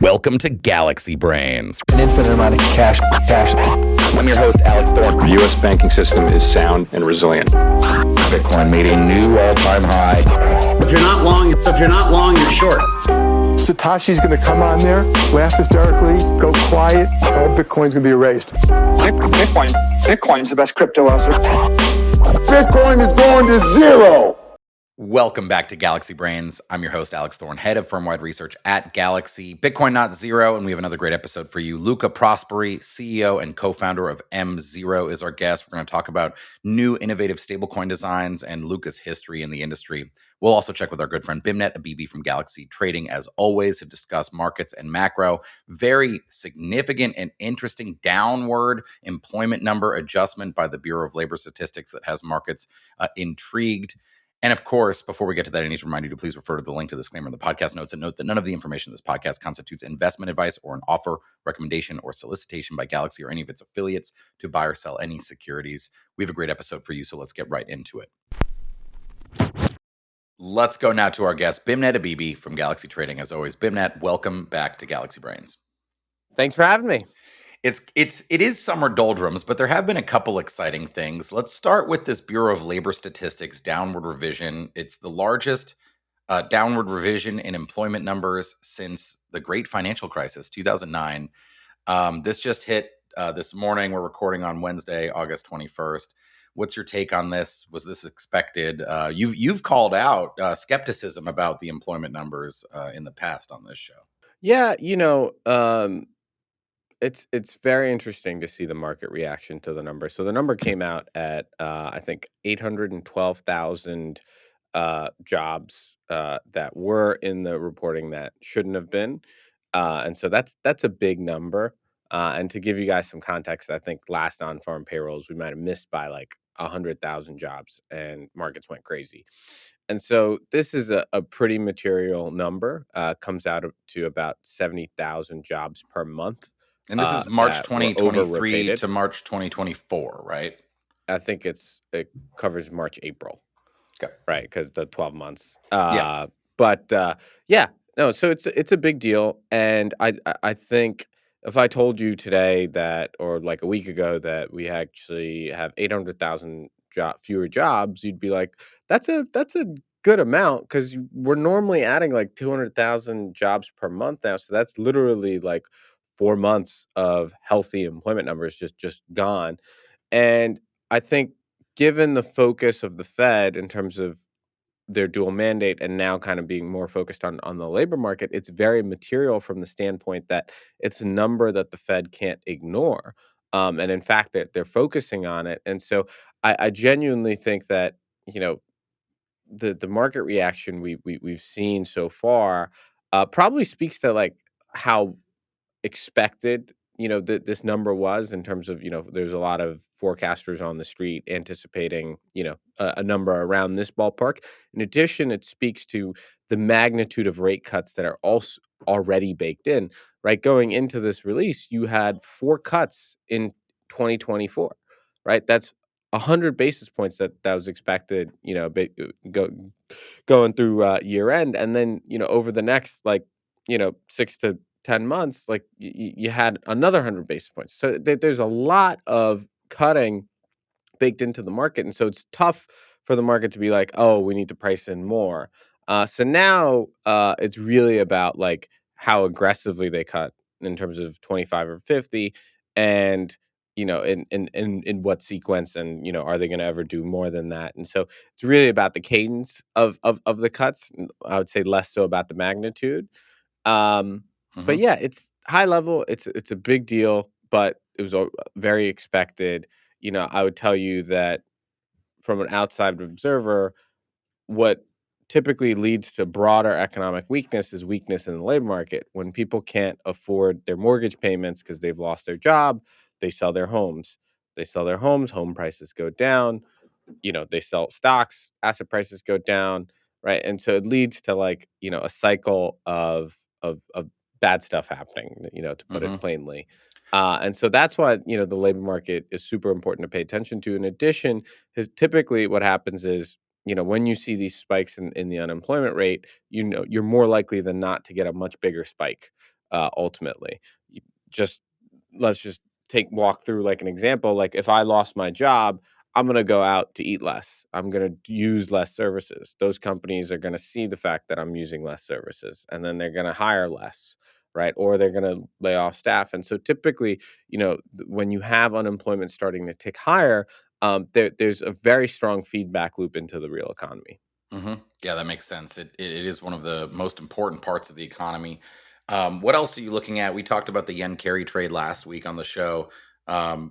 Welcome to Galaxy Brains. An infinite amount of cash. I'm your host, Alex Thorn. The U.S. banking system is sound and resilient. Bitcoin made a new all-time high. If you're not long, you're short. Satoshi's going to come on there, laugh hysterically, go quiet, all Bitcoin's going to be erased. Bitcoin's the best crypto asset. Bitcoin is going to zero. Welcome back to Galaxy Brains. I'm your host, Alex Thorn, head of firm-wide research at Galaxy. Bitcoin not zero, and we have another great episode for you. Luca Prosperi, CEO and co-founder of M0, is our guest. We're going to talk about new innovative stablecoin designs and Luca's history in the industry. We'll also check with our good friend Bimnet Abibi from Galaxy Trading, as always, to discuss markets and macro. Very significant and interesting downward employment number adjustment by the Bureau of Labor Statistics that has markets intrigued. And of course, before we get to that, I need to remind you to please refer to the link to the disclaimer in the podcast notes and note that none of the information in this podcast constitutes investment advice or an offer, recommendation, or solicitation by Galaxy or any of its affiliates to buy or sell any securities. We have a great episode for you, so let's get right into it. Let's go now to our guest, Bimnet Abibi from Galaxy Trading. As always, Bimnet, welcome back to Galaxy Brains. Thanks for having me. It is summer doldrums, but there have been a couple exciting things. Let's start with this Bureau of Labor Statistics downward revision. It's the largest downward revision in employment numbers since the Great Financial Crisis, 2009. This just hit this morning. We're recording on Wednesday, August 21st. What's your take on this? Was this expected? You've called out skepticism about the employment numbers in the past on this show. Yeah, it's very interesting to see the market reaction to the number. So the number came out at I think 812,000 jobs that were in the reporting that shouldn't have been, and so that's a big number. And to give you guys some context, I think last on-farm payrolls we might have missed by like 100,000 jobs, and markets went crazy. And so this is a pretty material number. Comes out to about 70,000 jobs per month. And this is March that were 2023 overrated. to March 2024, right? I think it covers March, April. Okay. Right, because the 12 months. Yeah. But no. So it's a big deal, and I think if I told you today that, or like a week ago, that we actually have 800,000 fewer jobs, you'd be like, that's a good amount, because we're normally adding like 200,000 jobs per month now. So that's literally like 4 months of healthy employment numbers just gone. And I think, given the focus of the Fed in terms of their dual mandate and now kind of being more focused on the labor market, it's very material from the standpoint that it's a number that the Fed can't ignore. And in fact, that they're focusing on it. And so I genuinely think that, the market reaction we've seen so far probably speaks to like how expected this number was, in terms of, there's a lot of forecasters on the street anticipating a number around this ballpark. In addition, it speaks to the magnitude of rate cuts that are also already baked in. Right, going into this release, you had 4 cuts in 2024. Right, that's 100 basis points that was expected, going through year end. And then, over the next 6 to 10 months, like you had another 100 basis points. So there's a lot of cutting baked into the market. And so it's tough for the market to be like, oh, we need to price in more. So now it's really about like how aggressively they cut in terms of 25 or 50, and in what sequence, and are they going to ever do more than that? And so it's really about the cadence of the cuts. I would say less so about the magnitude. But yeah, it's high level. It's a big deal, but it was very expected. I would tell you that from an outside observer, what typically leads to broader economic weakness is weakness in the labor market. When people can't afford their mortgage payments because they've lost their job, they sell their homes. Home prices go down. They sell stocks, asset prices go down, right? And so it leads to a cycle of bad stuff happening, to put it plainly. And so that's why, the labor market is super important to pay attention to. In addition, typically what happens is, when you see these spikes in the unemployment rate, you're more likely than not to get a much bigger spike ultimately. Just let's just walk through like an example. Like if I lost my job, I'm going to go out to eat less. I'm going to use less services. Those companies are going to see the fact that I'm using less services, and then they're going to hire less, right? Or they're going to lay off staff. And so typically, when you have unemployment starting to tick higher, there's a very strong feedback loop into the real economy. Yeah, that makes sense. It is one of the most important parts of the economy. What else are you looking at? We talked about the yen carry trade last week on the show. I've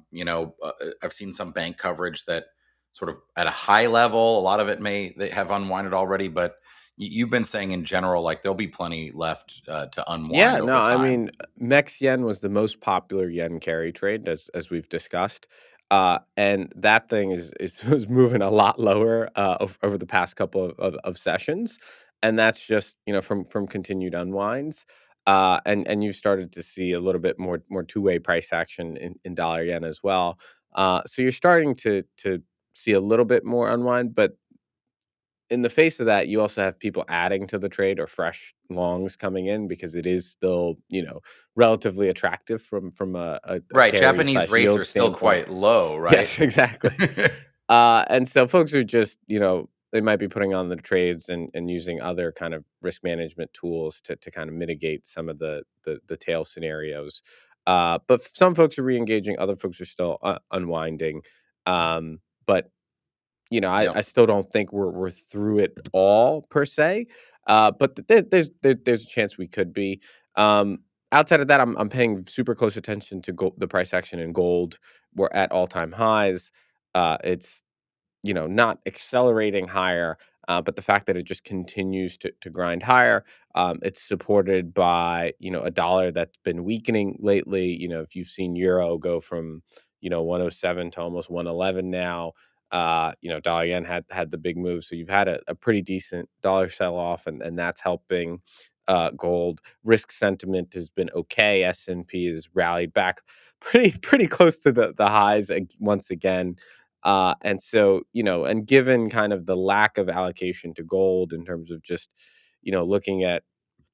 seen some bank coverage that sort of at a high level, a lot of it they have unwinded already, but you've been saying in general, like there'll be plenty left to Yeah, unwind no, over I time. mean, Mex yen was the most popular yen carry trade as we've discussed. And that thing is was moving a lot lower over the past couple of sessions. And that's just, from continued unwinds. And you've started to see a little bit more two-way price action in dollar yen as well. So you're starting to see a little bit more unwind, but in the face of that, you also have people adding to the trade or fresh longs coming in because it is still, relatively attractive from a Right. carry Japanese slash rates yield are still standpoint. quite low, right? Yes, exactly. And so folks are just, they might be putting on the trades and using other kind of risk management tools to kind of mitigate some of the tail scenarios. But some folks are re-engaging, other folks are still unwinding. But Yep. I still don't think we're through it all per se, but there's a chance we could be. Um, Outside of that, I'm paying super close attention to the price action in gold. We're at all time highs. It's not accelerating higher, but the fact that it just continues to grind higher, it's supported by, a dollar that's been weakening lately. If you've seen euro go from, 107 to almost 111 now, dollar yen had the big move. So you've had a pretty decent dollar sell off, and that's helping gold. Risk sentiment has been okay. S&P has rallied back pretty close to the highs once again. And so, and given kind of the lack of allocation to gold in terms of just, looking at,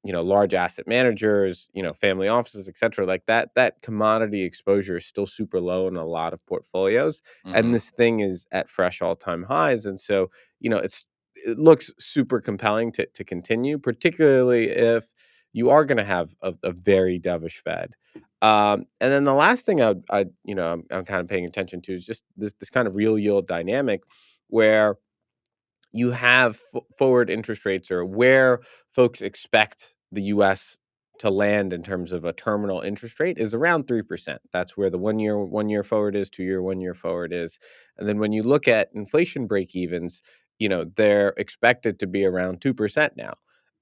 large asset managers, family offices, et cetera, like that commodity exposure is still super low in a lot of portfolios. And Hmm. this thing is at fresh all-time highs. And so, it looks super compelling to continue, particularly if you are going to have a very dovish Fed. And then the last thing I'm kind of paying attention to is just this kind of real yield dynamic where you have forward interest rates or where folks expect the US to land in terms of a terminal interest rate is around 3%. That's where the one year forward is, 2-year, 1-year forward is. And then when you look at inflation break evens, they're expected to be around 2% now.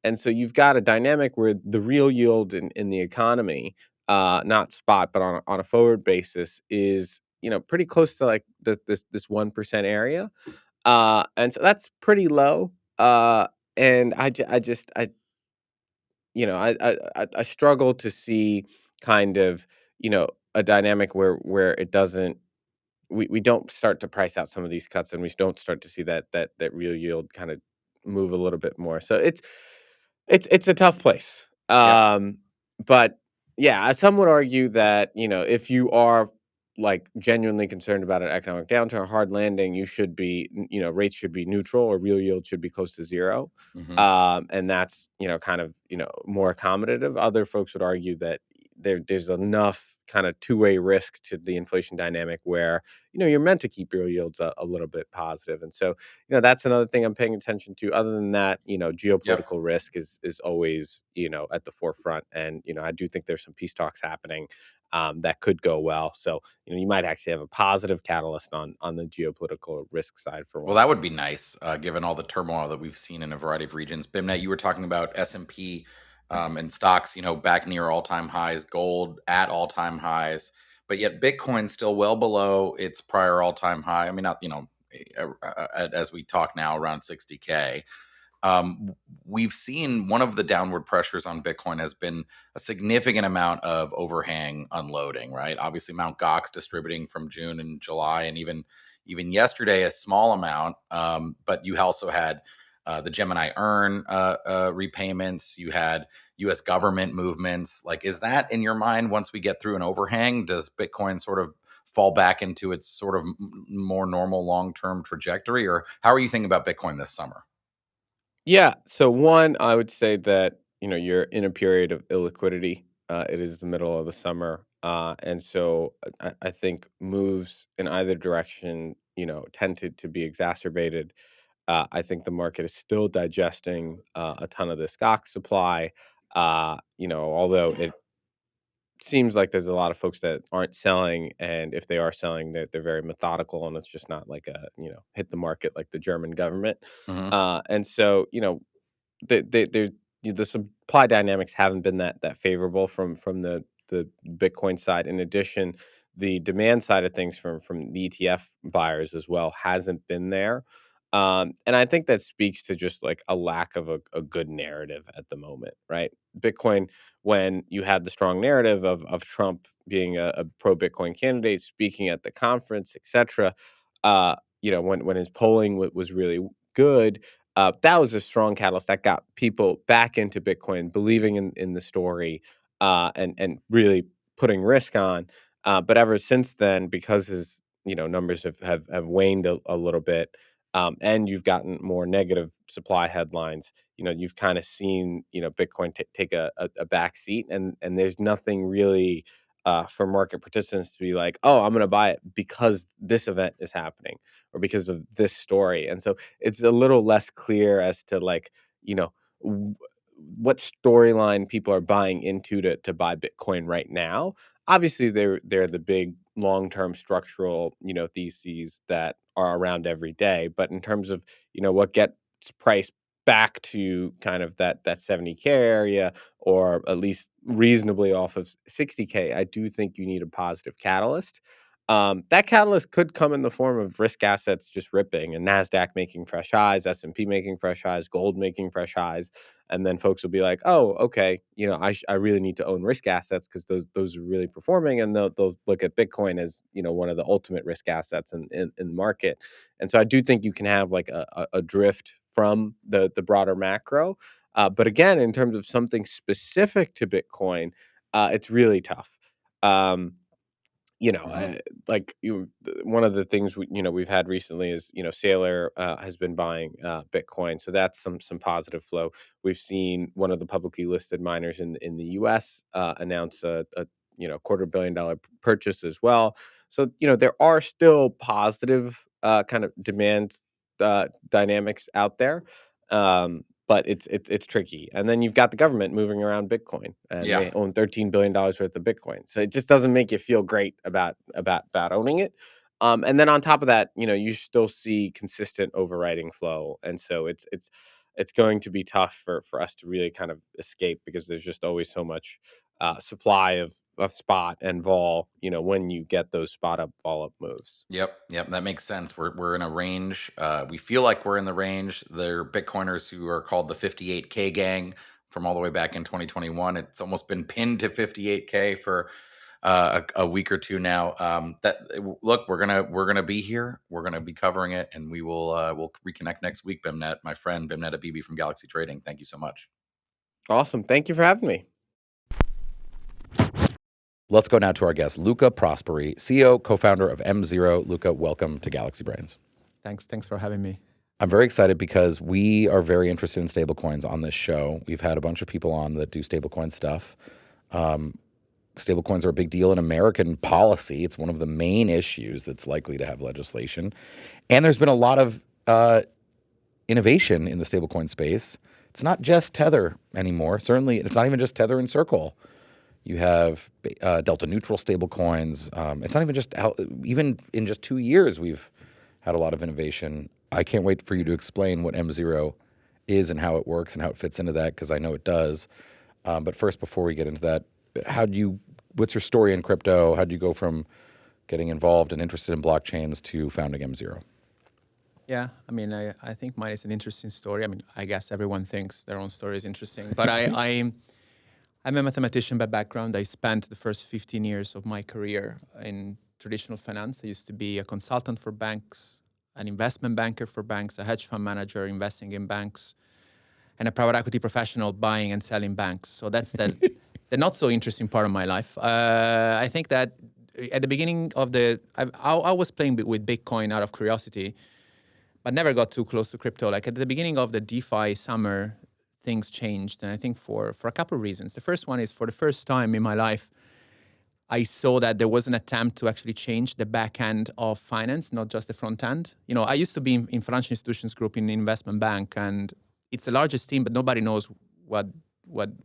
And so you've got a dynamic where the real yield in the economy, not spot, but on a forward basis is, pretty close to like this 1% area, and so that's pretty low. And I just I struggle to see kind of, a dynamic where it doesn't we don't start to price out some of these cuts, and we don't start to see that real yield kind of move a little bit more. So it's a tough place. Yep. But yeah, some would argue that, if you are like genuinely concerned about an economic downturn, hard landing, you should be, rates should be neutral or real yield should be close to zero. Hmm. And that's, kind of, more accommodative. Other folks would argue that there's enough kind of two-way risk to the inflation dynamic where, you're meant to keep real yields a little bit positive. And so, that's another thing I'm paying attention to. Other than that, Yep. geopolitical risk is always, at the forefront. And, I do think there's some peace talks happening that could go well. So, you might actually have a positive catalyst on the geopolitical risk side for Well, that would once. be nice, given all the turmoil that we've seen in a variety of regions. Bimnet, you were talking about S&P and stocks, back near all-time highs, gold at all-time highs, but yet Bitcoin still well below its prior all-time high. I mean, not, as we talk now, around 60K. We've seen one of the downward pressures on Bitcoin has been a significant amount of overhang unloading, right? Obviously, Mount Gox distributing from June and July, and even yesterday a small amount. But you also had the Gemini Earn repayments. You had US government movements. Like, is that in your mind, once we get through an overhang, does Bitcoin sort of fall back into its sort of more normal long-term trajectory? Or how are you thinking about Bitcoin this summer? Yeah. So one, I would say that you're in a period of illiquidity. It is the middle of the summer, and so I think moves in either direction, tended to be exacerbated. I think the market is still digesting a ton of the stock supply. Although it seems like there's a lot of folks that aren't selling, and if they are selling, they're very methodical, and it's just not like a hit the market like the German government. Hmm. And so there's the supply dynamics haven't been that favorable from the Bitcoin side. In addition, the demand side of things from the ETF buyers as well hasn't been there. And I think that speaks to just like a lack of a good narrative at the moment, right? Bitcoin, when you had the strong narrative of Trump being a pro Bitcoin candidate, speaking at the conference, etc. When his polling was really good, that was a strong catalyst that got people back into Bitcoin, believing in the story, and really putting risk on. But ever since then, because his numbers have waned a little bit, and you've gotten more negative supply headlines, you've kind of seen Bitcoin take a back seat, and there's nothing really for market participants to be like, oh, I'm going to buy it because this event is happening or because of this story. And so it's a little less clear as to like you know w- what storyline people are buying into to buy Bitcoin right now. Obviously, they're the big long-term structural theses that are around every day. But in terms of what gets priced back to kind of that 70K area, or at least reasonably off of 60K, I do think you need a positive catalyst. That catalyst could come in the form of risk assets just ripping, and Nasdaq making fresh highs, S&P making fresh highs, gold making fresh highs, and then folks will be like, "Oh, okay, I really need to own risk assets because those are really performing," and they'll look at Bitcoin as one of the ultimate risk assets in the market. And so I do think you can have like a drift from the broader macro, but again, in terms of something specific to Bitcoin, it's really tough. Um, Hmm. like one of the things we've had recently is Sailor has been buying Bitcoin, so that's some positive flow. We've seen one of the publicly listed miners in the U.S. Announce a $250 million purchase as well. So there are still positive kind of demand dynamics out there. But it's tricky. And then you've got the government moving around Bitcoin, and Yeah. they own $13 billion worth of Bitcoin. So it just doesn't make you feel great about owning it. And then on top of that, you still see consistent overriding flow, and so it's going to be tough for us to really kind of escape, because there's just always so much supply of spot and vol. When you get those spot up vol up moves. Yep, yep, that makes sense. We're in a range. We feel like we're in the range. There are Bitcoiners who are called the 58K gang from all the way back in 2021. It's almost been pinned to 58K for a week or two now. Look, we're gonna be here. We're gonna be covering it, and we'll reconnect next week. Bimnet, my friend Bimnet Abibi from Galaxy Trading. Thank you so much. Awesome. Thank you for having me. Let's go now to our guest, Luca Prosperi, CEO, co-founder of M0. Luca, welcome to Galaxy Brains. Thanks for having me. I'm very excited because we are very interested in stablecoins on this show. We've had a bunch of people on that do stablecoin stuff. Stablecoins are a big deal in American policy. It's one of the main issues that's likely to have legislation. And there's been a lot of innovation in the stablecoin space. It's not just Tether anymore. Certainly, it's not even just Tether and Circle. You have delta neutral stablecoins. It's not even just even in just 2 years we've had a lot of innovation. I can't wait for you to explain what M0 is and how it works and how it fits into that, because I know it does. But first, before we get into that, what's your story in crypto? How do you go from getting involved and interested in blockchains to founding M0? Yeah, I mean, I think mine is an interesting story. I mean, I guess everyone thinks their own story is interesting, but I'm a mathematician by background. I spent the first 15 years of my career in traditional finance. I used to be a consultant for banks, an investment banker for banks, a hedge fund manager investing in banks. and a private equity professional buying and selling banks. So that's the not so interesting part of my life. I think that at the beginning of I was playing with Bitcoin out of curiosity, but never got too close to crypto. Like at the beginning of the DeFi summer, things changed. And I think for a couple of reasons. The first one is, for the first time in my life, I saw that there was an attempt to actually change the back end of finance, not just the front end. You know, I used to be in financial institutions group in the investment bank, and it's the largest team, but nobody knows what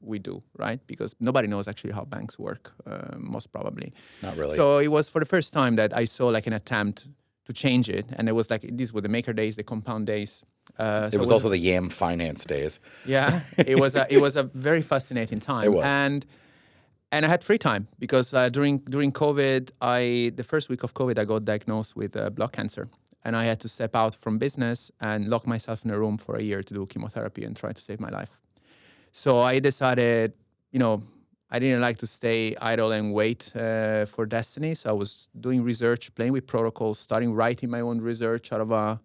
we do, right? Because nobody knows actually how banks work, most probably. Not really. So it was for the first time that I saw like an attempt to change it. And it was like, these were the maker days, the compound days. It was also the Yam finance days. Yeah, it was a very fascinating time. It was. And I had free time because during COVID, the first week of COVID, I got diagnosed with blood cancer. And I had to step out from business and lock myself in a room for a year to do chemotherapy and try to save my life. So I decided, you know, I didn't like to stay idle and wait for destiny. So I was doing research, playing with protocols, starting writing my own research out of a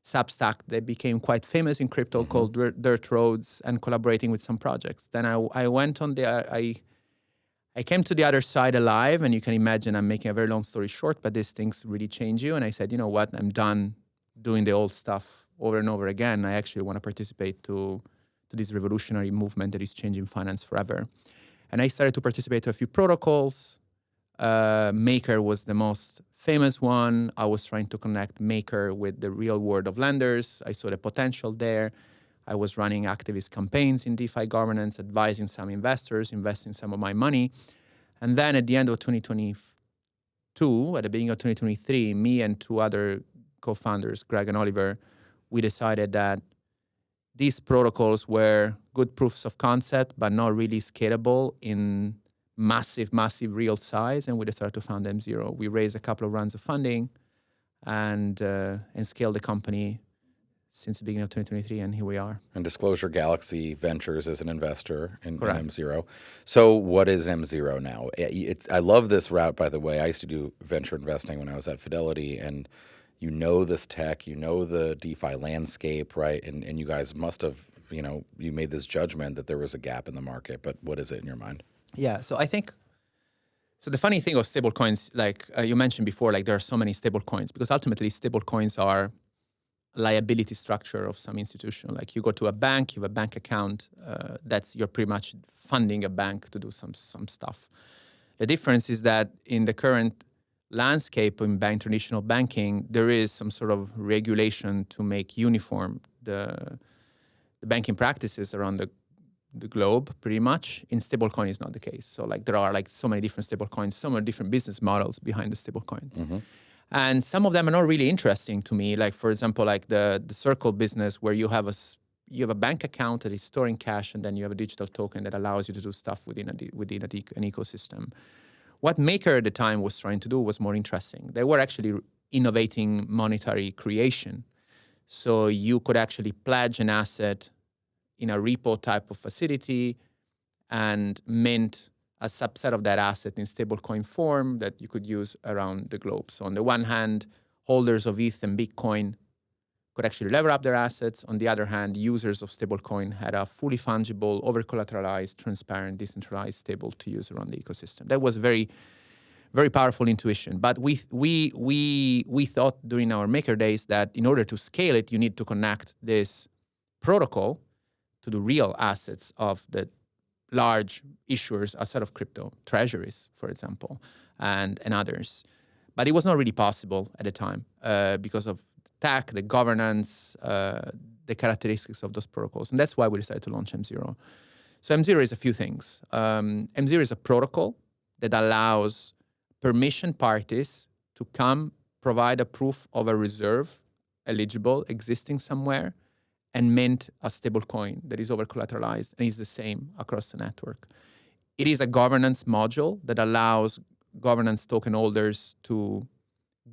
Substack that became quite famous in crypto called Dirt Roads, and collaborating with some projects. Then I went on I came to the other side alive, and you can imagine I'm making a very long story short, but these things really change you. And I said, you know what, I'm done doing the old stuff over and over again. I actually want to participate to this revolutionary movement that is changing finance forever. And I started to participate to a few protocols. Maker was the most famous one. I was trying to connect Maker with the real world of lenders. I saw the potential there. I was running activist campaigns in DeFi governance, advising some investors, investing some of my money. And then at the end of 2022, at the beginning of 2023, me and two other co-founders, Greg and Oliver, we decided that these protocols were good proofs of concept, but not really scalable in massive real size. And we decided to found M0. We raised a couple of rounds of funding and scaled the company since the beginning of 2023, and here we are. And disclosure, Galaxy Ventures is an investor in M0. So what is M0 now? I love this route, by the way. I used to do venture investing when I was at Fidelity, and you know this tech, you know the DeFi landscape, right? And you guys must have, you know, you made this judgment that there was a gap in the market, but what is it in your mind? Yeah, so I think, so the funny thing of stablecoins, like you mentioned before, like there are so many stablecoins, because ultimately stablecoins are liability structure of some institution. Like you go to a bank, you have a bank account, you're pretty much funding a bank to do some stuff. The difference is that in the current landscape in traditional banking, there is some sort of regulation to make uniform the banking practices around the globe, pretty much. In stablecoin is not the case. So like there are like so many different stablecoins, so many different business models behind the stablecoins. Mm-hmm. And some of them are not really interesting to me. Like, for example, like the Circle business, where you have a bank account that is storing cash, and then you have a digital token that allows you to do stuff within an ecosystem. What Maker at the time was trying to do was more interesting. They were actually innovating monetary creation. So you could actually pledge an asset in a repo type of facility and mint a subset of that asset in stablecoin form that you could use around the globe. So on the one hand, holders of ETH and Bitcoin could actually lever up their assets. On the other hand, users of stablecoin had a fully fungible, over-collateralized, transparent, decentralized stable to use around the ecosystem. That was very, very powerful intuition. But we thought during our Maker days that in order to scale it, you need to connect this protocol to the real assets of the large issuers outside of crypto, treasuries, for example, and others. But it was not really possible at the time because of tech, the governance, the characteristics of those protocols. And that's why we decided to launch M0. So M0 is a few things. M0 is a protocol that allows permission parties to come provide a proof of a reserve eligible, existing somewhere, and mint a stable coin that is over-collateralized and is the same across the network. It is a governance module that allows governance token holders to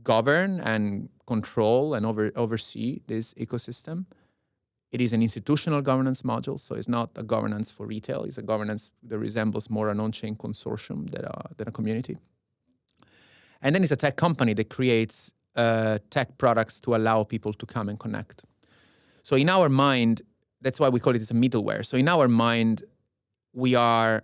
govern and control and oversee this ecosystem. It is an institutional governance module, so it's not a governance for retail. It's a governance that resembles more an on-chain consortium than a community. And then it's a tech company that creates tech products to allow people to come and connect. So in our mind, that's why we call it as a middleware. So in our mind, we are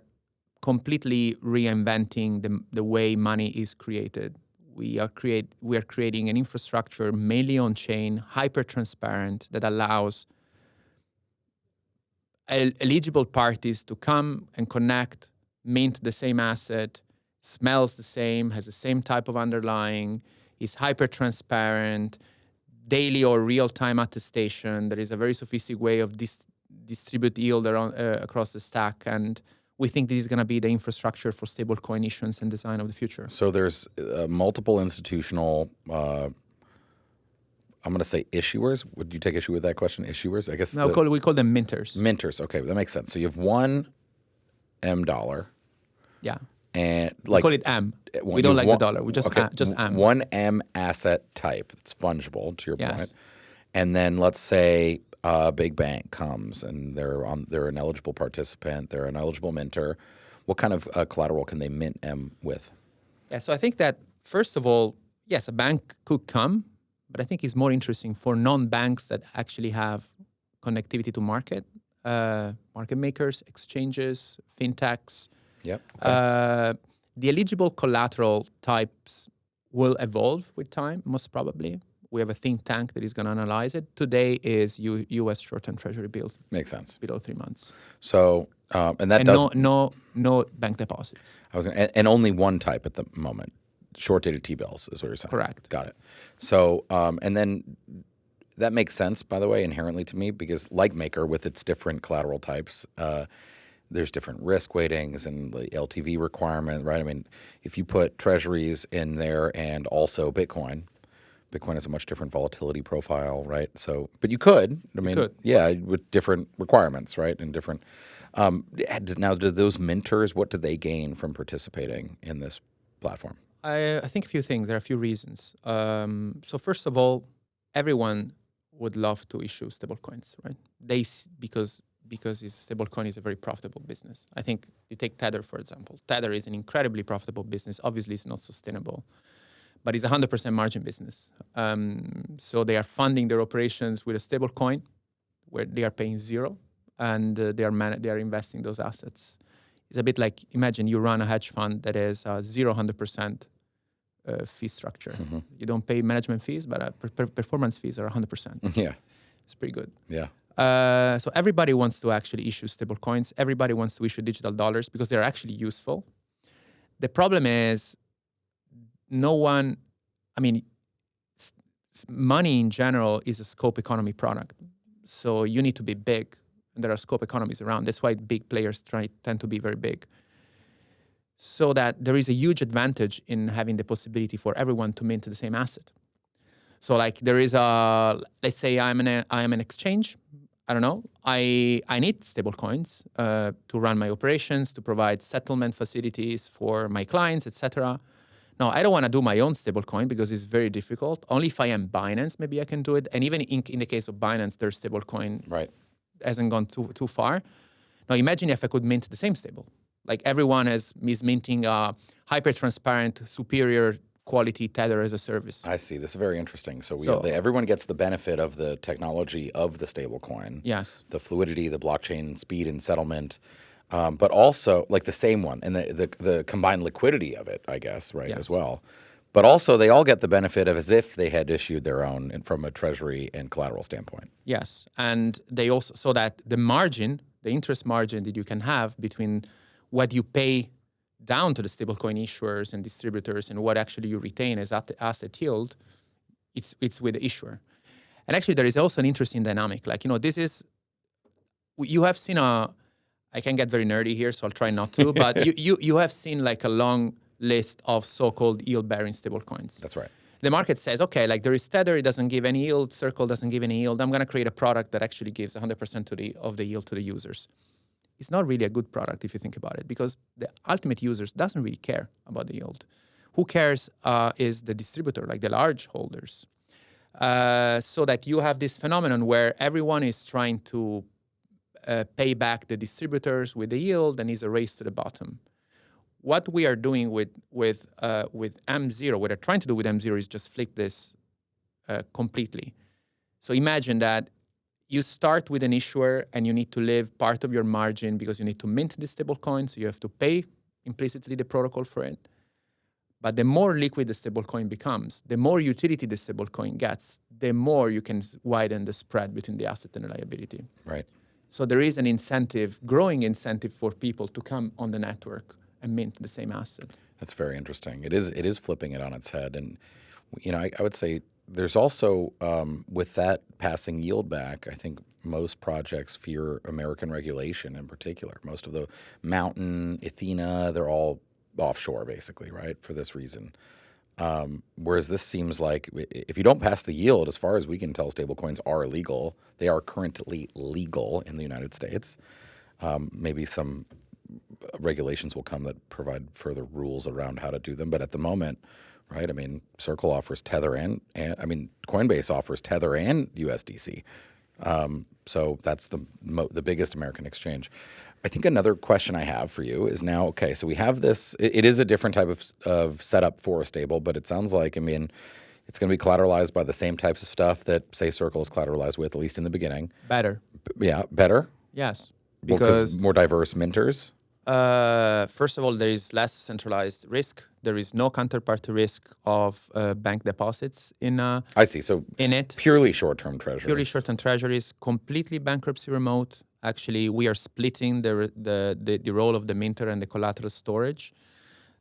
completely reinventing the way money is created. We are creating an infrastructure mainly on chain, hyper transparent, that allows eligible parties to come and connect, mint the same asset, smells the same, has the same type of underlying, is hyper transparent, daily or real-time attestation. There is a very sophisticated way of distribute yield around, across the stack, and we think this is going to be the infrastructure for stablecoin issuance and design of the future. So there's multiple institutional, I'm going to say issuers. Would you take issue with that question? Issuers? I guess. No, we call them minters. Minters. Okay, that makes sense. So you have one M dollar. Yeah. And we call it M. We don't like the dollar. We just M. One M asset type. It's fungible, to your Yes. point. And then let's say a big bank comes and they're an eligible participant. They're an eligible minter. What kind of collateral can they mint M with? Yeah. So I think that first of all, yes, a bank could come, but I think it's more interesting for non-banks that actually have connectivity to market makers, exchanges, fintechs. Yep. Okay. The eligible collateral types will evolve with time, most probably. We have a think tank that is going to analyze it. Today is U.S. short-term Treasury bills. Makes sense. Below 3 months. So, and that does no bank deposits. and only one type at the moment. Short-dated T-bills is what you're saying. Correct. Got it. So, and then that makes sense, by the way, inherently to me, because like Maker, with its different collateral types, there's different risk weightings and the LTV requirement, right? I mean, if you put treasuries in there and also Bitcoin has a much different volatility profile, right? So, but you could, yeah, with different requirements, right? And different. Now, do those minters, what do they gain from participating in this platform? I think a few things. There are a few reasons. So first of all, everyone would love to issue stablecoins, right? Because stablecoin is a very profitable business. I think you take Tether, for example. Tether is an incredibly profitable business. Obviously, it's not sustainable, but it's a 100% margin business. So they are funding their operations with a stablecoin where they are paying zero, and they are investing those assets. It's a bit like, imagine you run a hedge fund that is 100% fee structure. Mm-hmm. You don't pay management fees, but performance fees are 100%. Yeah. It's pretty good. Yeah. So everybody wants to actually issue stable coins. Everybody wants to issue digital dollars because they're actually useful. The problem is money in general is a scope economy product. So you need to be big. And there are scope economies around. That's why big players tend to be very big. So that there is a huge advantage in having the possibility for everyone to mint the same asset. So like there is let's say I'm an exchange. I don't know. I need stable coins to run my operations, to provide settlement facilities for my clients, etc. Now, I don't want to do my own stable coin because it's very difficult. Only if I am Binance, maybe I can do it. And even in the case of Binance, their stable coin hasn't gone too far. Now, imagine if I could mint the same stable. Like everyone is minting a hyper-transparent, superior quality Tether as a service. I see. This is very interesting. So everyone gets the benefit of the technology of the stablecoin. Yes. The fluidity, the blockchain speed and settlement, but also like the same one and the combined liquidity of it, I guess, right, as well. But also they all get the benefit of as if they had issued their own from a treasury and collateral standpoint. Yes. And they also, so that the margin, the interest margin that you can have between what you pay down to the stablecoin issuers and distributors and what actually you retain as asset yield, it's with the issuer. And actually there is also an interesting dynamic. Like, you have seen I can get very nerdy here, so I'll try not to, but you have seen like a long list of so-called yield-bearing stablecoins. That's right. The market says, okay, like there is Tether, it doesn't give any yield, Circle doesn't give any yield. I'm going to create a product that actually gives 100% of the yield to the users. It's not really a good product if you think about it, because the ultimate users doesn't really care about the yield. Who cares is the distributor, like the large holders. So that you have this phenomenon where everyone is trying to pay back the distributors with the yield, and is a race to the bottom. What we are doing with M0, what we're trying to do with M0 is just flip this completely. So imagine that you start with an issuer and you need to leave part of your margin because you need to mint the stablecoin, so you have to pay implicitly the protocol for it. But the more liquid the stablecoin becomes, the more utility the stablecoin gets, the more you can widen the spread between the asset and the liability. Right. So there is an incentive, growing incentive for people to come on the network and mint the same asset. That's very interesting. It is flipping it on its head. And, I would say there's also, with that passing yield back, I think most projects fear American regulation in particular. Most of the Mountain, Athena, they're all offshore basically, right, for this reason. Whereas this seems like if you don't pass the yield, as far as we can tell, stablecoins are illegal. They are currently legal in the United States. Maybe some regulations will come that provide further rules around how to do them. But at the moment, right, I mean, Circle offers Tether and Coinbase offers Tether and USDC. So that's the biggest American exchange. I think another question I have for you is now, okay, so we have this, it is a different type of setup for a stable, but it sounds like, it's going to be collateralized by the same types of stuff that, say, Circle is collateralized with, at least in the beginning. Better. Yeah, better? Yes. Because more diverse minters? First of all, there is less centralized risk. There is no counterparty risk of bank deposits I see. So in it. Purely short-term treasuries. Purely short-term treasuries, completely bankruptcy remote. Actually, we are splitting the role of the minter and the collateral storage.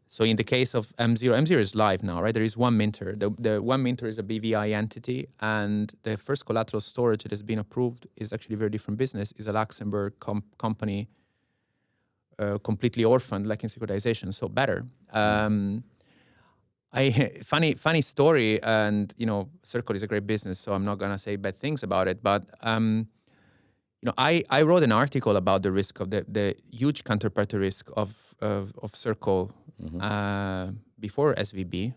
So in the case of M0, M0 is live now, right? There is one minter. The one minter is a BVI entity, and the first collateral storage that has been approved is actually a very different business. Is a Luxembourg company, completely orphaned, like in securitization, so better. Funny story, and Circle is a great business, so I'm not gonna say bad things about it, but. I wrote an article about the risk of the huge counterparty risk of Circle before SVB.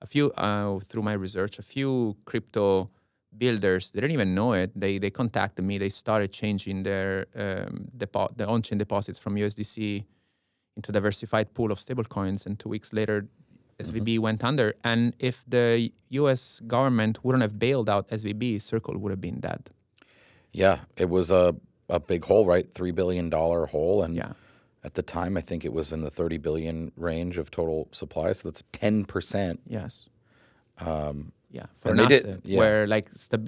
Through my research, a few crypto builders, they didn't even know it. They contacted me. They started changing their the on-chain deposits from USDC into a diversified pool of stablecoins, and 2 weeks later, SVB went under. And if the U.S. government wouldn't have bailed out SVB, Circle would have been dead. Yeah, it was a big hole, right? $3 billion hole. And at the time, I think it was in the 30 billion range of total supply. So that's 10%. Yes. For an asset where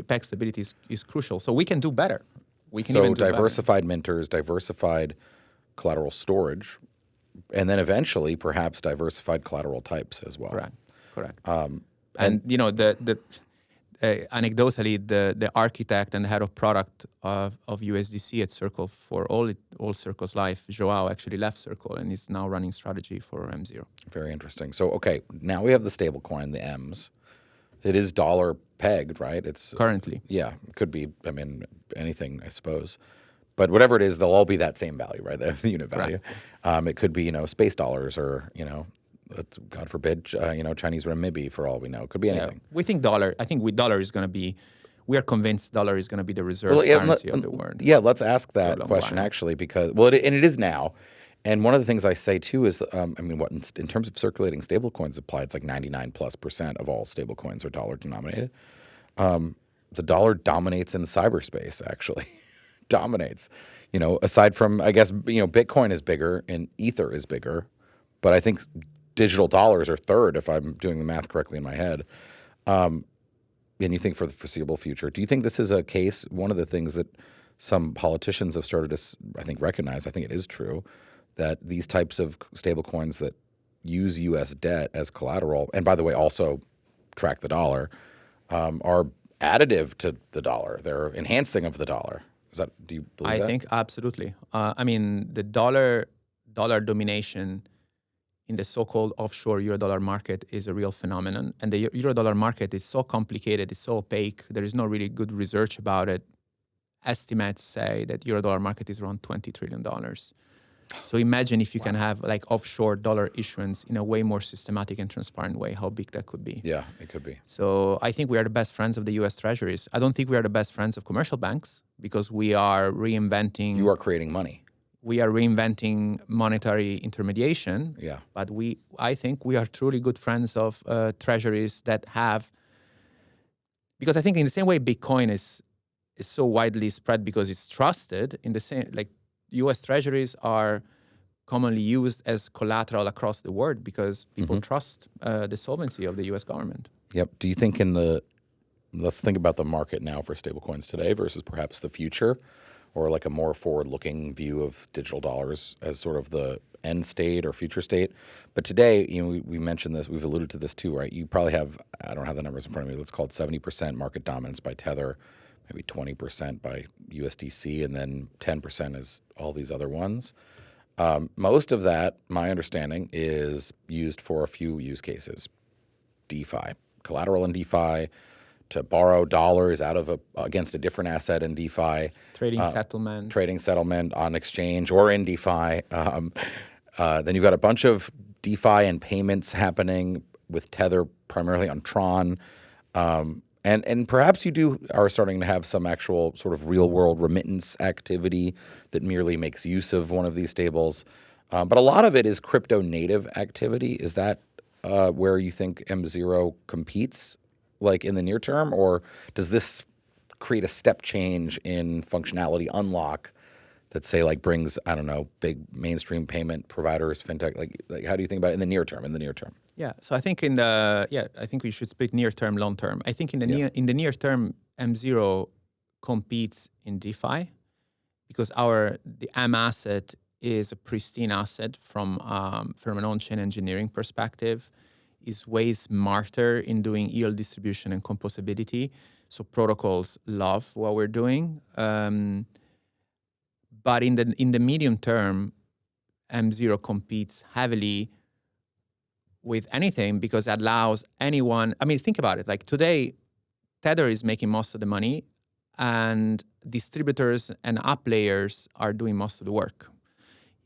peg stability is crucial. So we can do better. We can even do diversified minters, diversified collateral storage, and then eventually perhaps diversified collateral types as well. Correct. And anecdotally, the architect and the head of product of USDC at Circle for all Circle's life, Joao, actually left Circle and is now running strategy for M0. Very interesting. So, okay, now we have the stablecoin, the M's. It is dollar pegged, right? It's currently. Yeah, it could be, anything, I suppose. But whatever it is, they'll all be that same value, right? The unit value. It could be, space dollars or, God forbid, Chinese renminbi for all we know. It could be anything. We think dollar. I think dollar is going to be. We are convinced dollar is going to be the reserve currency of the world. Yeah, let's ask that question actually, because it is now. And one of the things I say too is, in terms of circulating stablecoins apply, it's like 99+% of all stablecoins are dollar denominated. The dollar dominates in cyberspace. Actually, dominates. Aside from, I guess, Bitcoin is bigger and Ether is bigger, but I think digital dollars are third, if I'm doing the math correctly in my head. And you think for the foreseeable future, do you think this is a case, one of the things that some politicians have started to, I think, recognize, I think it is true, that these types of stable coins that use U.S. debt as collateral, and by the way, also track the dollar, are additive to the dollar. They're enhancing of the dollar. Do you believe that? I think absolutely. The dollar domination in the so-called offshore euro-dollar market is a real phenomenon. And the euro-dollar market is so complicated, it's so opaque, there is no really good research about it. Estimates say that euro-dollar market is around $20 trillion. So imagine if you can have offshore dollar issuance in a way more systematic and transparent way, how big that could be. Yeah, it could be. So I think we are the best friends of the U.S. Treasuries. I don't think we are the best friends of commercial banks because we are reinventing... You are creating money. We are reinventing monetary intermediation. Yeah. But I think we are truly good friends of treasuries that have... Because I think in the same way Bitcoin is is so widely spread because it's trusted in the same, like U.S. Treasuries are commonly used as collateral across the world because people trust the solvency of the U.S. government. Yep. Do you think let's think about the market now for stablecoins today versus perhaps the future, or like a more forward-looking view of digital dollars as sort of the end state or future state. But today, we mentioned this, we've alluded to this too, right? You probably have, I don't have the numbers in front of me, let's call it 70% market dominance by Tether, maybe 20% by USDC, and then 10% is all these other ones. Most of that, my understanding, is used for a few use cases. DeFi, collateral in DeFi, to borrow dollars out of against a different asset in DeFi. Trading settlement. Trading settlement on exchange or in DeFi. Then you've got a bunch of DeFi and payments happening with Tether, primarily on Tron. And perhaps you are starting to have some actual sort of real-world remittance activity that merely makes use of one of these stables. But a lot of it is crypto-native activity. Is that where you think M0 competes, like in the near term? Or does this create a step change in functionality unlock that, say, like brings, I don't know, big mainstream payment providers, fintech? Like how do you think about it in the near term? Yeah, so I think I think we should split near term, long term. I think in the near term, M0 competes in DeFi because the M asset is a pristine asset from an on-chain engineering perspective, is way smarter in doing yield distribution and composability. So protocols love what we're doing. But in the medium term, M0 competes heavily with anything because it allows anyone. I mean, think about it. Like today, Tether is making most of the money, and distributors and app layers are doing most of the work.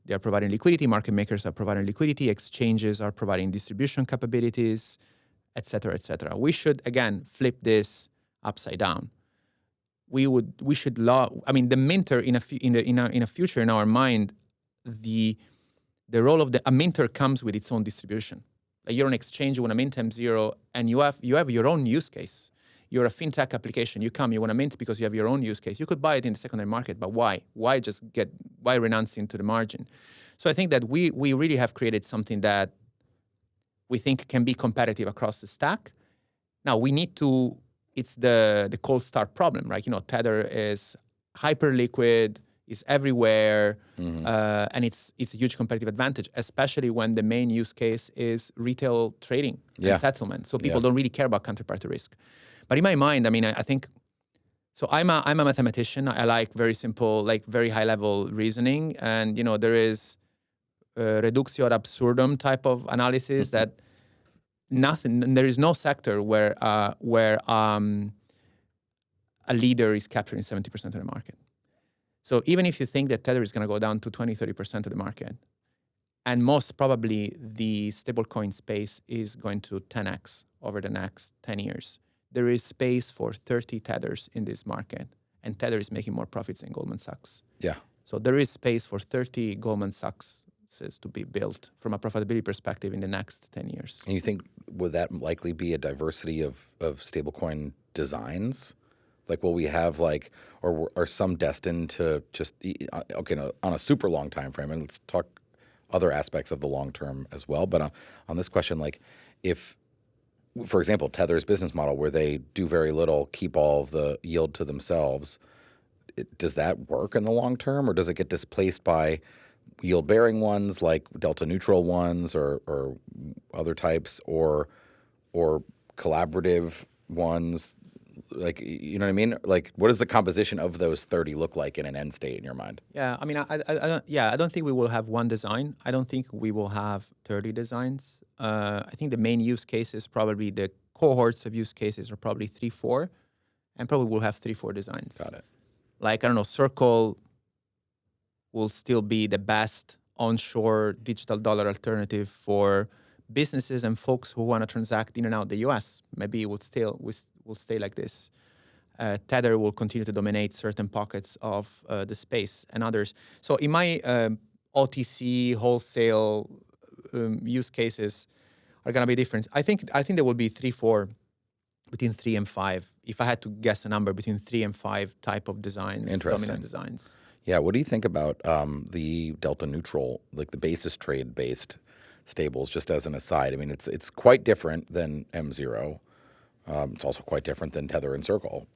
They are providing liquidity, market makers are providing liquidity, exchanges are providing distribution capabilities, et cetera, et cetera. We should, again, flip this upside down. The minter in a future in our mind, the role of a minter comes with its own distribution. Like you're an exchange, you want to mint M0, and you have your own use case. You're a fintech application. You want to mint because you have your own use case. You could buy it in the secondary market, but why? Why renounce into the margin? So I think that we really have created something that we think can be competitive across the stack. Now we need to. It's the cold start problem, right? Tether is hyper liquid, is everywhere, and it's a huge competitive advantage, especially when the main use case is retail trading and settlement. So people don't really care about counterparty risk. But in my mind, I mean, I think, so I'm a mathematician. I like very simple, like very high level reasoning. And, there is reductio ad absurdum type of analysis that there is no sector where a leader is capturing 70% of the market. So even if you think that Tether is going to go down to 20, 30% of the market, and most probably the stablecoin space is going to 10x over the next 10 years, there is space for 30 Tethers in this market, and Tether is making more profits than Goldman Sachs. Yeah. So there is space for 30 Goldman Sachs to be built from a profitability perspective in the next 10 years. And you think, would that likely be a diversity of stablecoin designs? Like, will we have or are some destined to just, on a super long time frame, and let's talk other aspects of the long term as well. But on this question, if, for example, Tether's business model, where they do very little, keep all of the yield to themselves, does that work in the long term, or does it get displaced by yield-bearing ones like delta-neutral ones, or other types, or collaborative ones? You know what I mean? What does the composition of those 30 look like in an end state in your mind? Yeah, I mean, I don't think we will have one design. I don't think we will have 30 designs. I think the main use cases, probably the cohorts of use cases, are probably 3, 4, and probably we'll have 3, 4 designs. Got it. I don't know, Circle will still be the best onshore digital dollar alternative for businesses and folks who want to transact in and out the US. Maybe it will stay like this. Tether will continue to dominate certain pockets of the space and others. So in my OTC wholesale use cases are going to be different. I think there will be 3, 4 between 3 and 5. If I had to guess a number, between 3 and 5 type of designs, Interesting. dominant designs. Yeah, what do you think about the delta neutral, like the basis trade based stables? Just as an aside, I mean, it's quite different than M0. It's also quite different than Tether and Circle.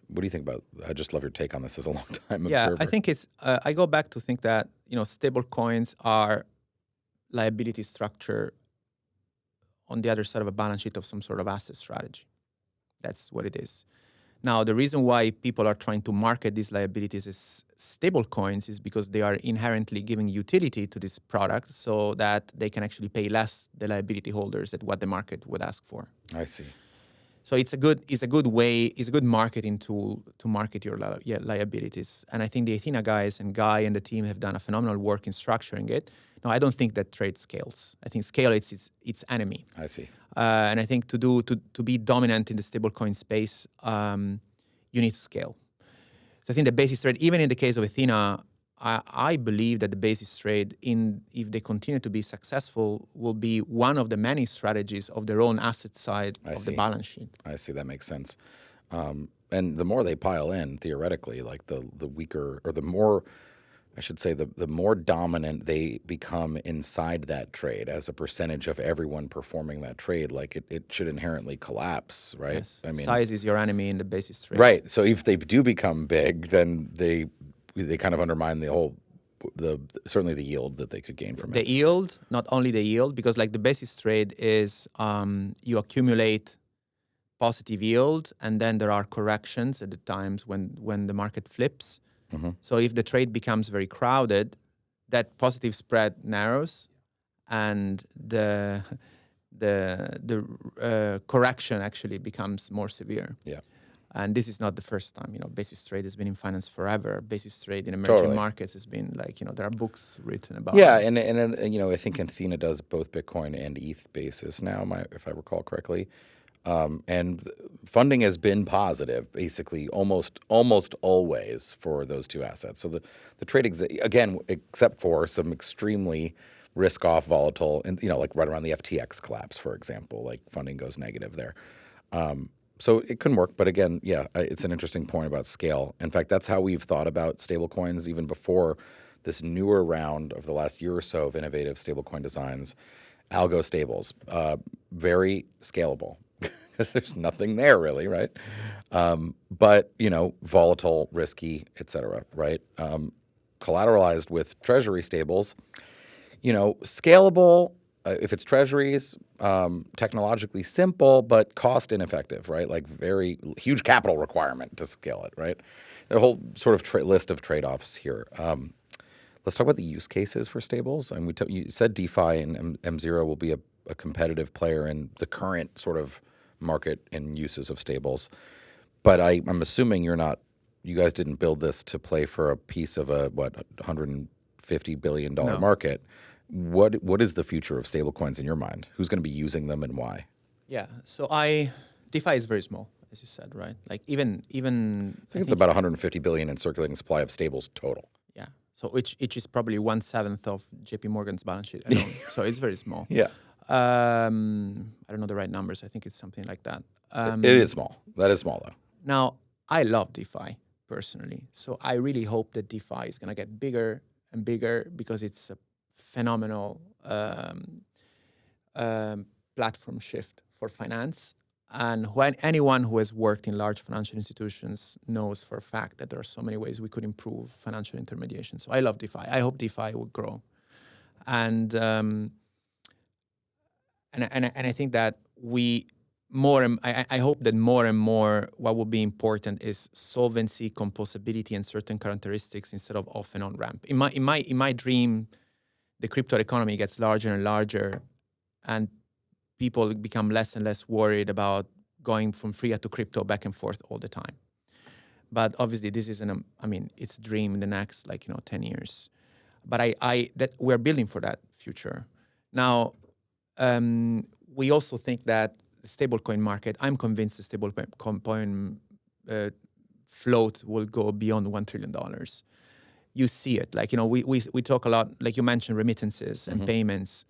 What do you think about? I just love your take on this as a long time observer. I think it's. I go back to think that stable coins are liability structure on the other side of a balance sheet of some sort of asset strategy. That's what it is. Now, the reason why people are trying to market these liabilities as stable coins is because they are inherently giving utility to this product so that they can actually pay less the liability holders at what the market would ask for. I see. So it's a good marketing tool to market your liabilities. And I think the Athena guys and Guy and the team have done a phenomenal work in structuring it. No, I don't think that trade scales. I think scale it's its enemy. I see. And I think to be dominant in the stablecoin space, you need to scale. So I think the basis trade, even in the case of Athena, I believe that the basis trade, if they continue to be successful, will be one of the many strategies of their own asset side of the balance sheet. I see. That makes sense. And the more they pile in, theoretically, like the weaker, or the more, I should say, the more dominant they become inside that trade as a percentage of everyone performing that trade, like it should inherently collapse, right? Yes. I mean, size is your enemy in the basis trade. Right. So if they do become big, then they kind of undermine certainly the yield that they could gain from it. The yield, not only the yield, because like the basis trade is you accumulate positive yield, and then there are corrections at the times when the market flips. Mm-hmm. So if the trade becomes very crowded, that positive spread narrows, and the correction actually becomes more severe. Yeah. And this is not the first time. Basis trade has been in finance forever. Basis trade in emerging markets has been there are books written about. Yeah, it. and I think Athena does both Bitcoin and ETH basis now, if I recall correctly. And funding has been positive, basically almost always for those two assets. So the trade again, except for some extremely risk-off, volatile, and like right around the FTX collapse, for example, like funding goes negative there. So it couldn't work, but again, yeah, it's an interesting point about scale. In fact, that's how we've thought about stablecoins even before this newer round of the last year or so of innovative stablecoin designs. Algo stables, very scalable because there's nothing there really, right? But volatile, risky, et cetera, right? Collateralized with treasury stables, scalable. If it's treasuries, technologically simple, but cost ineffective, right? Like very huge capital requirement to scale it, right? The whole sort of list of trade-offs here. Let's talk about the use cases for stables. And you said DeFi and M0 will be a competitive player in the current sort of market and uses of stables. But I'm assuming you guys didn't build this to play for a piece of a $150 billion market. What is the future of stablecoins in your mind? Who's going to be using them and why? Yeah, so DeFi is very small, as you said, right? Like even I think it's about 150 billion in circulating supply of stables total. Yeah, so which is probably 1/7 of JP Morgan's balance sheet alone. So it's very small. Yeah. I don't know the right numbers. I think it's something like that. It is small. That is small though. Now, I love DeFi personally. So I really hope that DeFi is going to get bigger and bigger because it's a phenomenal platform shift for finance. And when anyone who has worked in large financial institutions knows for a fact that there are so many ways we could improve financial intermediation. So I love DeFi. I hope DeFi will grow. And I think that I hope that more and more what will be important is solvency, composability, and certain characteristics instead of off and on ramp. In my dream, the crypto economy gets larger and larger, and people become less and less worried about going from fiat to crypto back and forth all the time. But obviously, this isn't. It's a dream in the next 10 years. But that we're building for that future. Now, we also think that the stablecoin market. I'm convinced the stablecoin float will go beyond $1 trillion. You see it, we talk a lot, like you mentioned, remittances and payments.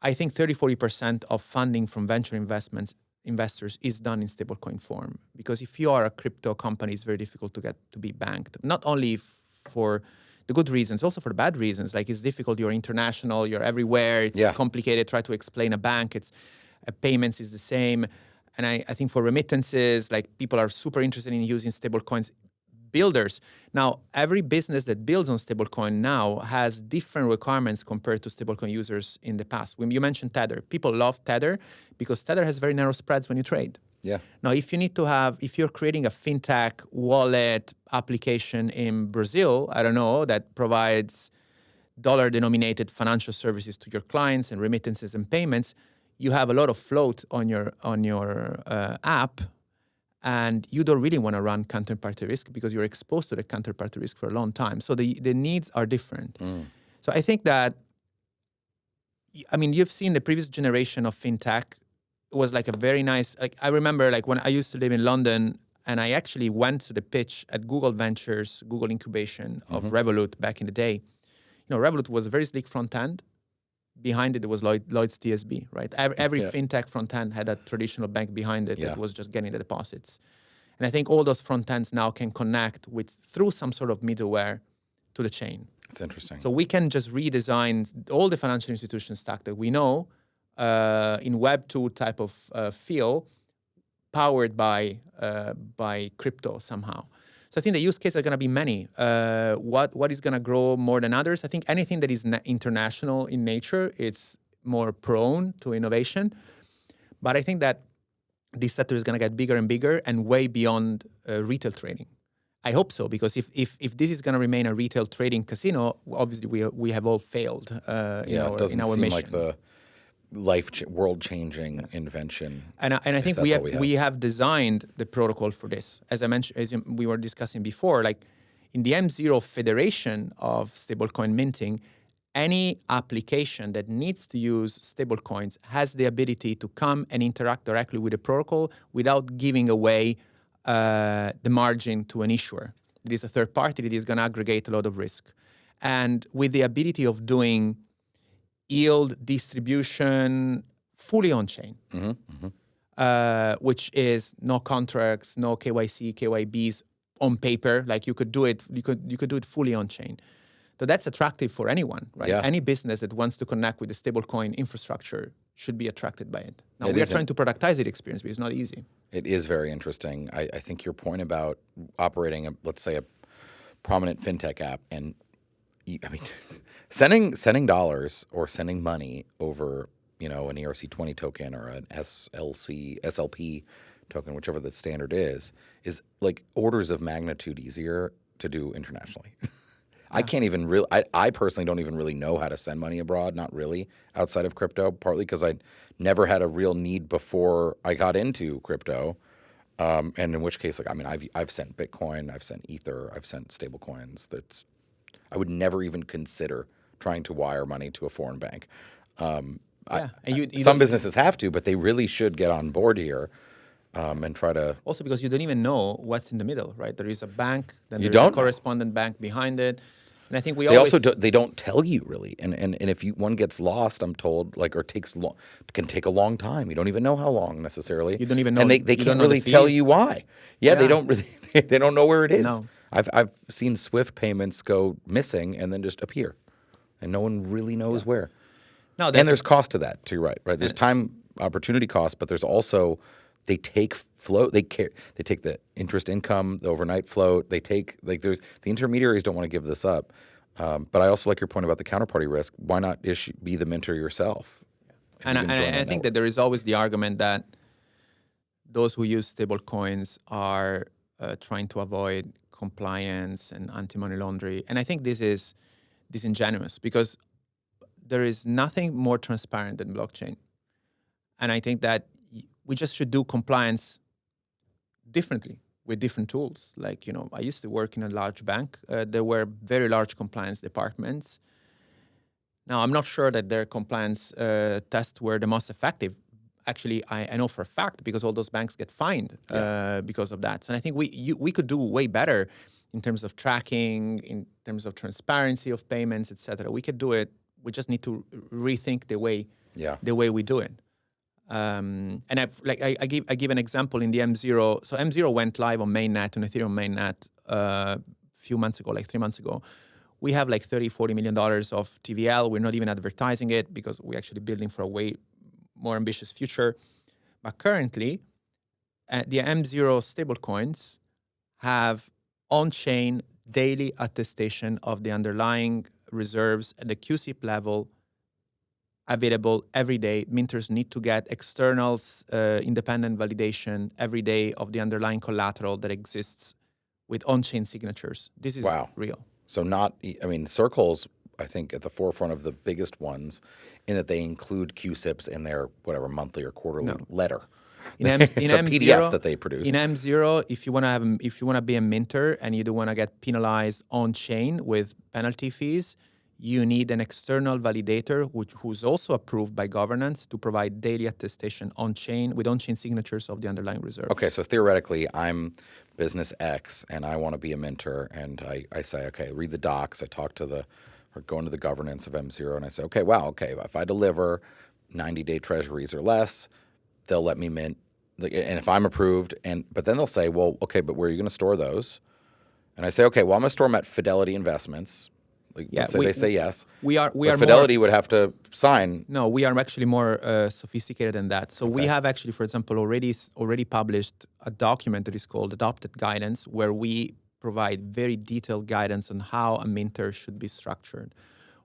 I think 30-40% of funding from venture investments investors is done in stablecoin form. Because if you are a crypto company, it's very difficult to be banked. Not only for the good reasons, also for the bad reasons. Like it's difficult. You're international. You're everywhere. It's complicated. Try to explain a bank. It's payments is the same. And I think for remittances, like people are super interested in using stablecoins. Builders. Now, every business that builds on stablecoin now has different requirements compared to stablecoin users in the past. When you mentioned Tether, people love Tether because Tether has very narrow spreads when you trade. Yeah. Now, if you're creating a fintech wallet application in Brazil, I don't know, that provides dollar-denominated financial services to your clients and remittances and payments, you have a lot of float on your app. And you don't really want to run counterparty risk because you're exposed to the counterparty risk for a long time. So the needs are different. So I think that, I mean, you've seen the previous generation of fintech. It was like a very nice, like I remember like when I used to live in London and I actually went to the pitch at Google Ventures, Google Incubation of Revolut back in the day. You know, Revolut was a very sleek front end. Behind it, there was Lloyd's TSB, right? Every fintech front end had a traditional bank behind it that was just getting the deposits. And I think all those front ends now can connect through some sort of middleware to the chain. That's interesting. So we can just redesign all the financial institution stack that we know in Web 2 type of feel, powered by crypto somehow. So I think the use cases are going to be many. What is going to grow more than others? I think anything that is international in nature, it's more prone to innovation. But I think that this sector is going to get bigger and bigger and way beyond retail trading. I hope so, because if this is going to remain a retail trading casino, obviously we have all failed in our mission. Like the world-changing invention. And I think we have designed the protocol for this. As I mentioned, as we were discussing before, like in the M0 federation of stablecoin minting, any application that needs to use stablecoins has the ability to come and interact directly with the protocol without giving away the margin to an issuer. It is a third party that is going to aggregate a lot of risk. And with the ability of doing yield distribution fully on chain, which is no contracts, no KYC, KYBs on paper. Like you could do it fully on chain. So that's attractive for anyone, right? Yeah. Any business that wants to connect with the stablecoin infrastructure should be attracted by it. Now we are trying to productize the experience, but it's not easy. It is very interesting. I think your point about operating, let's say, a prominent fintech app, and I mean, sending dollars or sending money over, an ERC20 token or an SLP token, whichever the standard is like orders of magnitude easier to do internationally. I can't even really, I personally don't even really know how to send money abroad, not really, outside of crypto, partly because I never had a real need before I got into crypto. And in which case, I've sent Bitcoin, I've sent Ether, I've sent stable coins. I would never even consider trying to wire money to a foreign bank. Some businesses have to, but they really should get on board here and try to. Also, because you don't even know what's in the middle, right? There is a bank, then there's a correspondent bank behind it. And I think they don't tell you really. And if one gets lost, I'm told, can take a long time. You don't even know how long necessarily. You don't even know. And they can't really tell you why. Yeah, they don't really. They don't know where it is. No. I've seen Swift payments go missing and then just appear, and no one really knows where. No, and there's cost to that too, right? There's time, opportunity cost, but there's also they take float. They take the interest income, the overnight float. They take the intermediaries don't want to give this up. But I also like your point about the counterparty risk. Why not be the minter yourself? And I think that there is always the argument that those who use stable coins are trying to avoid compliance and anti-money laundering. And I think this is disingenuous because there is nothing more transparent than blockchain. And I think that we just should do compliance differently with different tools. Like, I used to work in a large bank. There were very large compliance departments. Now, I'm not sure that their compliance tests were the most effective. Actually, I know for a fact because all those banks get fined because of that. And I think we could do way better in terms of tracking, in terms of transparency of payments, et cetera. We could do it. We just need to rethink the way we do it. And I give an example in the M0. So M0 went live on mainnet, on Ethereum mainnet, a few months ago, like 3 months ago. We have like $30-40 million of TVL. We're not even advertising it because we're actually building for a way more ambitious future. But currently, the M0 stablecoins have on-chain daily attestation of the underlying reserves at the QCIP level available every day. Minters need to get external independent validation every day of the underlying collateral that exists with on-chain signatures. This is real. So Circle's, I think, at the forefront of the biggest ones in that they include QSIPs in their whatever monthly or quarterly letter. It's a PDF that they produce. In M0, if you want to be a minter and you don't want to get penalized on chain with penalty fees, you need an external validator who's also approved by governance to provide daily attestation on chain with on-chain signatures of the underlying reserve. Okay, so theoretically, I'm business X and I want to be a minter, and I say, okay, read the docs. I talk to or go into the governance of M0, and I say, okay, if I deliver 90-day treasuries or less, they'll let me mint. And if I'm approved, but then they'll say, well, okay, but where are you going to store those? And I say, okay, well, I'm going to store them at Fidelity Investments. Let's say they say yes. We are Fidelity would have to sign. No, we are actually more sophisticated than that. So we have actually, for example, already published a document that is called Adopted Guidance, where we provide very detailed guidance on how a minter should be structured,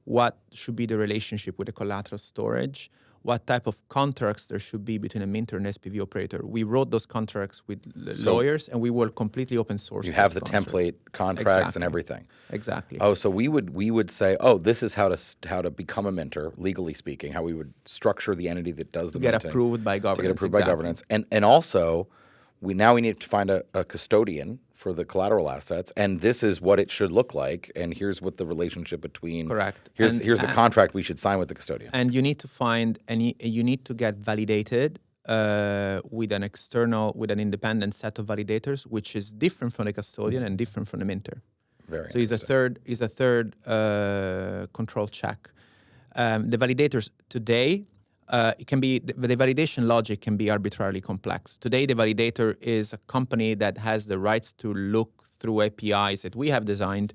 what should be the relationship with the collateral storage, what type of contracts there should be between a minter and SPV operator. We wrote those contracts with lawyers, and we will completely open source. You have the template contracts and everything. Exactly. Oh, so we would say, oh, this is how to become a minter, legally speaking, how we would structure the entity that does the minting. To get approved by governance. To get approved by governance. And also, we need to find a custodian for the collateral assets, and this is what it should look like, and here's what the relationship between. Correct. Here's the contract we should sign with the custodian. And you need to find you need to get validated with an independent set of validators, which is different from the custodian and different from the minter. Very. So is a third control check. The validators today. It can be the validation logic can be arbitrarily complex. Today, the validator is a company that has the rights to look through APIs that we have designed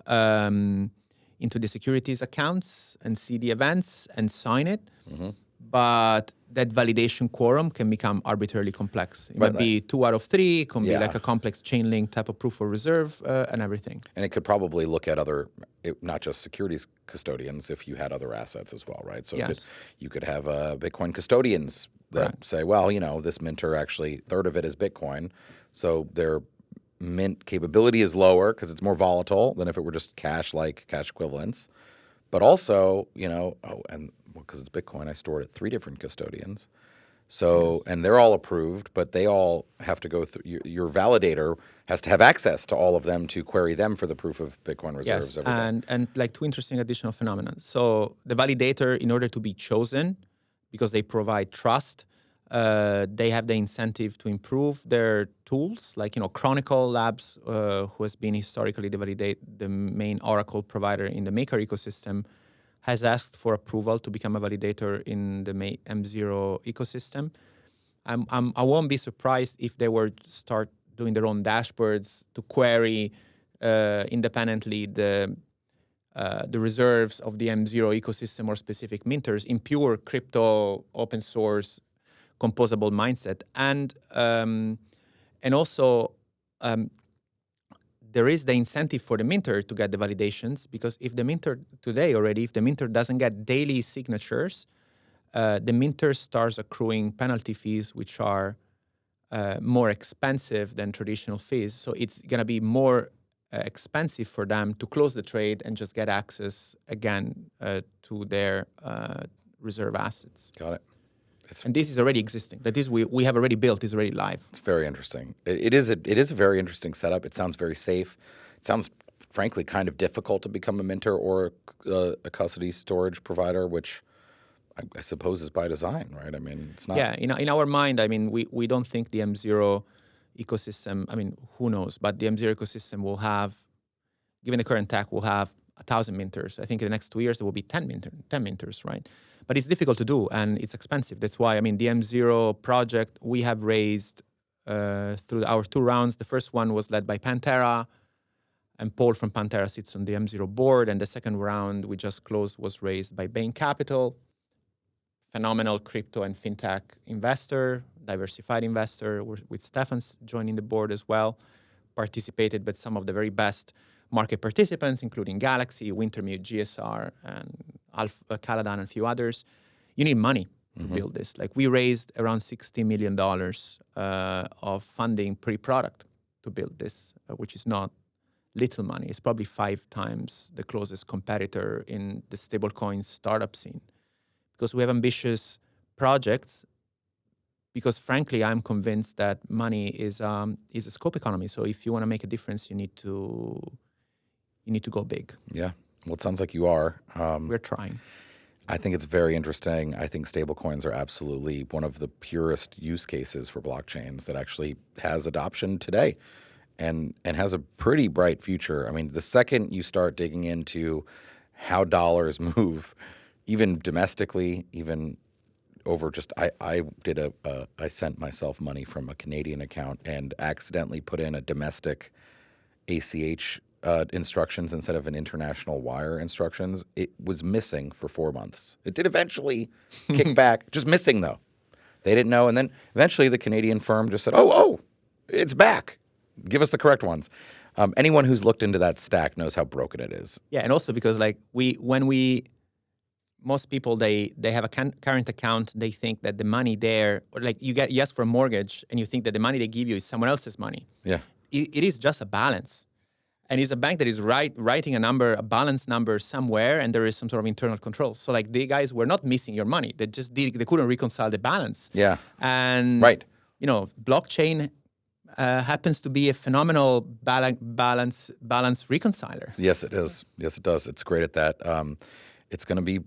into the securities accounts and see the events and sign it. Mm-hmm. But that validation quorum can become arbitrarily complex. It might be 2 out of 3. It can be like a complex chain link type of proof of reserve and everything. And it could probably look at not just securities custodians, if you had other assets as well, right? So you could have Bitcoin custodians that say, well, this minter actually, third of it is Bitcoin. So their mint capability is lower because it's more volatile than if it were just cash equivalents. But also, because it's Bitcoin, I store it at 3 different custodians. So, and they're all approved, but they all have to go through, your validator has to have access to all of them to query them for the proof of Bitcoin reserves every day. And like 2 interesting additional phenomena. So the validator, in order to be chosen, because they provide trust, they have the incentive to improve their tools. Like, Chronicle Labs, who has been historically the main Oracle provider in the Maker ecosystem, has asked for approval to become a validator in the M0 ecosystem. I won't be surprised if they were to start doing their own dashboards to query independently the reserves of the M0 ecosystem or specific minters in pure crypto, open source, composable mindset. And also, there is the incentive for the minter to get the validations, because if the minter doesn't get daily signatures, the minter starts accruing penalty fees, which are more expensive than traditional fees. So it's going to be more expensive for them to close the trade and just get access again to their reserve assets. Got it. And this is already existing. That is, we have already built. It's already live. It's very interesting. It is a very interesting setup. It sounds very safe. It sounds, frankly, kind of difficult to become a minter or a custody storage provider, which I suppose is by design, right? I mean, it's not. Yeah, in our mind, we don't think the M0 ecosystem. Who knows? But the M0 ecosystem will have, given the current tech, will have 1,000 minters. I think in the next 2 years there will be 10 minters, right? But it's difficult to do and it's expensive. That's why, I mean, the M0 project, we have raised through our 2 rounds. The first one was led by Pantera, and Paul from Pantera sits on the M0 board. And the second round we just closed was raised by Bain Capital, phenomenal crypto and fintech investor, diversified investor, with Stefan's joining the board as well, participated with some of the very best market participants, including Galaxy, Wintermute, GSR, and Caladan, and a few others. You need money to build this. Like, we raised around $60 million of funding pre-product to build this, which is not little money. It's probably 5 times the closest competitor in the stablecoins startup scene. Because we have ambitious projects, because frankly, I'm convinced that money is a scope economy. So if you want to make a difference, you need to go big. Yeah. Well, it sounds like you are. We're trying. I think it's very interesting. I think stablecoins are absolutely one of the purest use cases for blockchains that actually has adoption today and has a pretty bright future. I mean, the second you start digging into how dollars move, even domestically, even over just, I sent myself money from a Canadian account and accidentally put in a domestic ACH instructions instead of an international wire instructions. It was missing for 4 months. It did eventually kick back, just missing though. They didn't know. And then eventually the Canadian firm just said, oh, it's back. Give us the correct ones. Anyone who's looked into that stack knows how broken it is. Yeah, and also because like most people, they have a current account, they think that the money there, or like you ask for a mortgage and you think that the money they give you is someone else's money. Yeah. It is just a balance. And it's a bank that is writing a balance number somewhere, and there is some sort of internal control. So like the guys were not missing your money. They couldn't reconcile the balance. Yeah. And right. Blockchain happens to be a phenomenal balance reconciler. Yes, it is. Yes, it does. It's great at that. It's going to be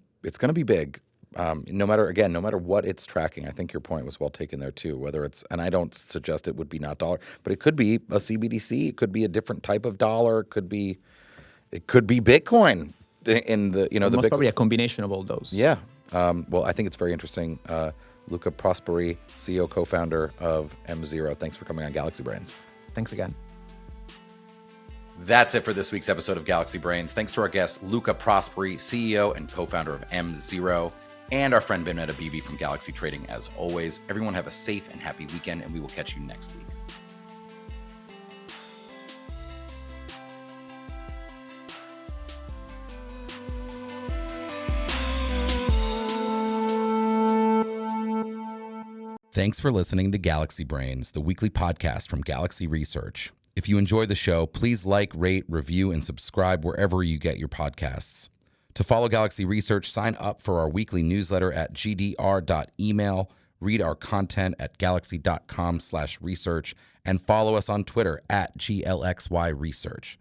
big. No matter what it's tracking. I think your point was well taken there too. Whether it's, and I don't suggest it would be not dollar, but it could be a CBDC. It could be a different type of dollar. It could be Bitcoin. Most probably a combination of all those. Yeah. Well, I think it's very interesting. Luca Prosperi, CEO, co-founder of M0. Thanks for coming on Galaxy Brains. Thanks again. That's it for this week's episode of Galaxy Brains. Thanks to our guest, Luca Prosperi, CEO and co-founder of M0, and our friend Bimneta Bibi from Galaxy Trading, as always. Everyone have a safe and happy weekend, and we will catch you next week. Thanks for listening to Galaxy Brains, the weekly podcast from Galaxy Research. If you enjoy the show, please like, rate, review, and subscribe wherever you get your podcasts. To follow Galaxy Research, sign up for our weekly newsletter at gdr.email, read our content at galaxy.com/research, and follow us on Twitter at GLXY Research.